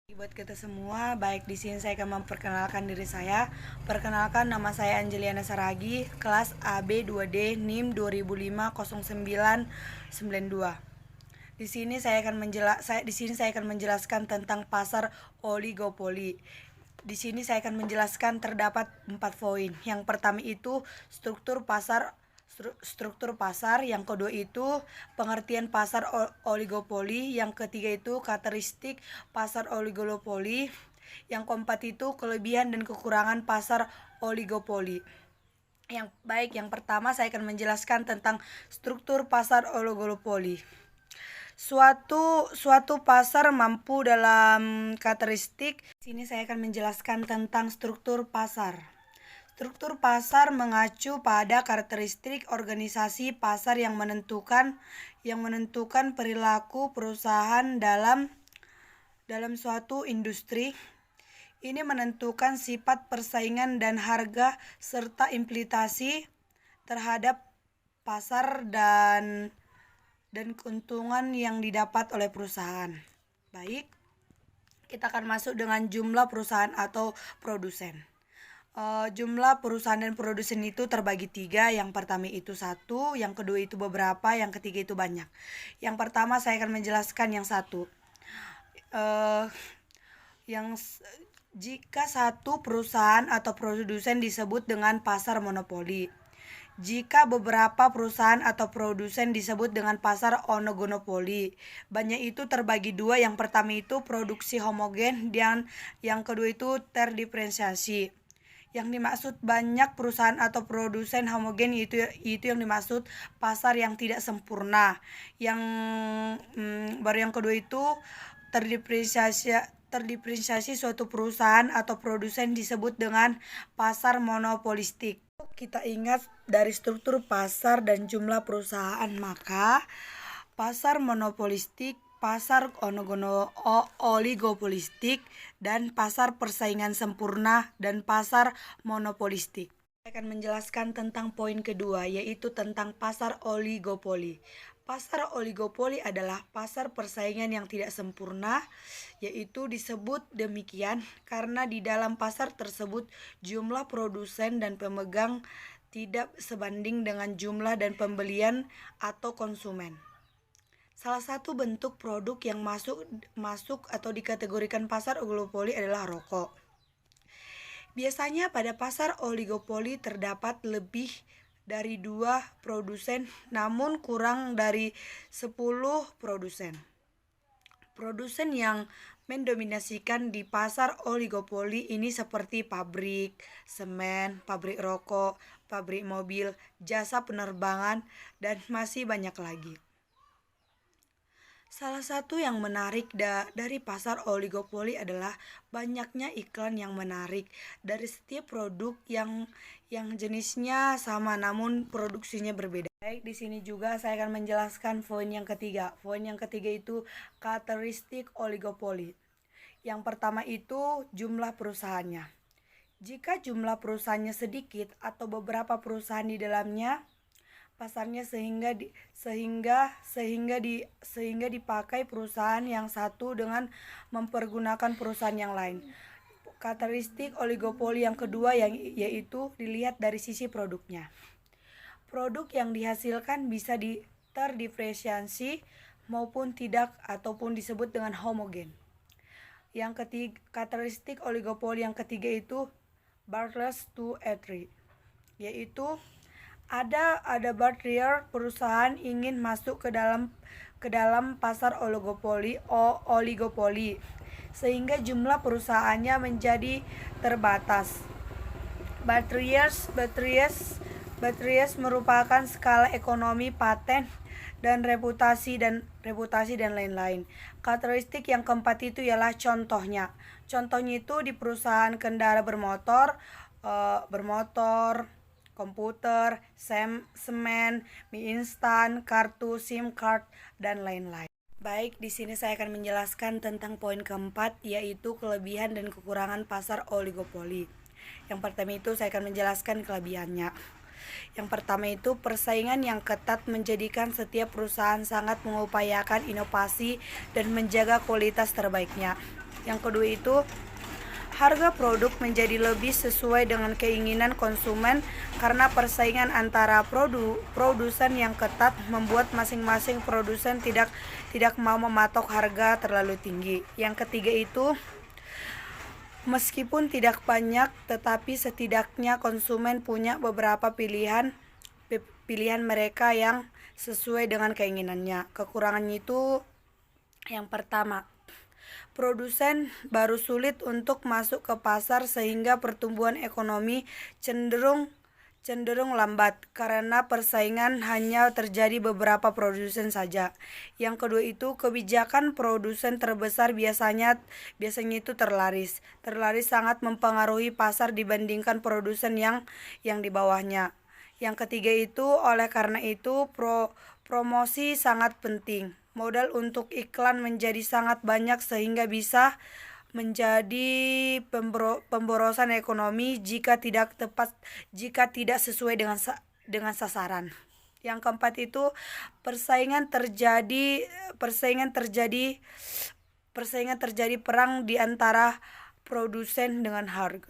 Buat kita semua, baik di sini saya akan memperkenalkan diri saya. Perkenalkan, nama saya Anjeliana Saragi, kelas AB 2D NIM 2005-0992. Di sini saya akan menjelaskan tentang pasar oligopoli. Di sini saya akan menjelaskan terdapat 4 poin. Yang pertama itu struktur pasar, yang kedua itu pengertian pasar oligopoli, yang ketiga itu karakteristik pasar oligopoli, yang keempat itu kelebihan dan kekurangan pasar oligopoli. Yang pertama saya akan menjelaskan tentang struktur pasar oligopoli. Suatu pasar mampu dalam karakteristik. Sini saya akan menjelaskan tentang struktur pasar. Struktur pasar mengacu pada karakteristik organisasi pasar yang menentukan perilaku perusahaan dalam suatu industri. Ini menentukan sifat persaingan dan harga serta implikasi terhadap pasar dan keuntungan yang didapat oleh perusahaan. Baik, kita akan masuk dengan jumlah perusahaan atau produsen. Jumlah perusahaan dan produsen itu terbagi 3. Yang pertama itu 1, yang kedua itu beberapa, yang ketiga itu banyak. Yang pertama saya akan menjelaskan yang 1. Jika satu perusahaan atau produsen disebut dengan pasar monopoli. Jika beberapa perusahaan atau produsen disebut dengan pasar oligopoli. Banyak itu terbagi 2. Yang pertama itu produksi homogen dan yang kedua itu terdiferensiasi. Yang dimaksud banyak perusahaan atau produsen homogen itu yang dimaksud pasar yang tidak sempurna. Baru yang kedua itu terdiferensiasi suatu perusahaan atau produsen disebut dengan pasar monopolistik. Kita ingat dari struktur pasar dan jumlah perusahaan, maka pasar monopolistik, pasar oligopolistik, dan pasar persaingan sempurna, dan pasar monopolistik. Saya akan menjelaskan tentang poin kedua, yaitu tentang pasar oligopoli. Pasar oligopoli adalah pasar persaingan yang tidak sempurna, yaitu disebut demikian karena di dalam pasar tersebut jumlah produsen dan pemegang tidak sebanding dengan jumlah dan pembelian atau konsumen. Salah satu bentuk produk yang masuk atau dikategorikan pasar oligopoli adalah rokok. Biasanya pada pasar oligopoli terdapat lebih dari 2 produsen, namun kurang dari 10 produsen. Produsen yang mendominasikan di pasar oligopoli ini seperti pabrik semen, pabrik rokok, pabrik mobil, jasa penerbangan, dan masih banyak lagi. Salah satu yang menarik dari pasar oligopoli adalah banyaknya iklan yang menarik dari setiap produk yang jenisnya sama namun produksinya berbeda. Baik, di sini juga saya akan menjelaskan poin yang ketiga. Poin yang ketiga itu karakteristik oligopoli. Yang pertama itu jumlah perusahaannya. Jika jumlah perusahaannya sedikit atau beberapa perusahaan di dalamnya, pasarnya sehingga dipakai perusahaan yang satu dengan mempergunakan perusahaan yang lain. Karakteristik oligopoli yang kedua yaitu dilihat dari sisi produknya. Produk yang dihasilkan bisa terdiferensiasi maupun tidak ataupun disebut dengan homogen. Yang ketiga, karakteristik oligopoli yang ketiga itu barriers to entry, yaitu ada barrier perusahaan ingin masuk ke dalam pasar oligopoli sehingga jumlah perusahaannya menjadi terbatas. Barriers merupakan skala ekonomi, paten, dan reputasi dan lain-lain. Karakteristik yang keempat itu ialah contohnya. Contohnya itu di perusahaan kendaraan bermotor, komputer, semen, mie instan, kartu SIM card, dan lain-lain. Baik, di sini saya akan menjelaskan tentang poin keempat, yaitu kelebihan dan kekurangan pasar oligopoli. Yang pertama itu saya akan menjelaskan kelebihannya. Yang pertama itu persaingan yang ketat menjadikan setiap perusahaan sangat mengupayakan inovasi dan menjaga kualitas terbaiknya. Yang kedua itu harga produk menjadi lebih sesuai dengan keinginan konsumen karena persaingan antara produsen yang ketat membuat masing-masing produsen tidak mau mematok harga terlalu tinggi. Yang ketiga itu meskipun tidak banyak tetapi setidaknya konsumen punya beberapa pilihan mereka yang sesuai dengan keinginannya. Kekurangannya itu yang pertama, produsen baru sulit untuk masuk ke pasar sehingga pertumbuhan ekonomi cenderung lambat karena persaingan hanya terjadi beberapa produsen saja. Yang kedua itu kebijakan produsen terbesar biasanya itu terlaris. Terlaris sangat mempengaruhi pasar dibandingkan produsen yang di bawahnya. Yang ketiga itu oleh karena itu promosi sangat penting. Modal untuk iklan menjadi sangat banyak sehingga bisa menjadi pemborosan ekonomi jika tidak sesuai dengan sasaran. Yang keempat itu persaingan terjadi perang di antara produsen dengan harga.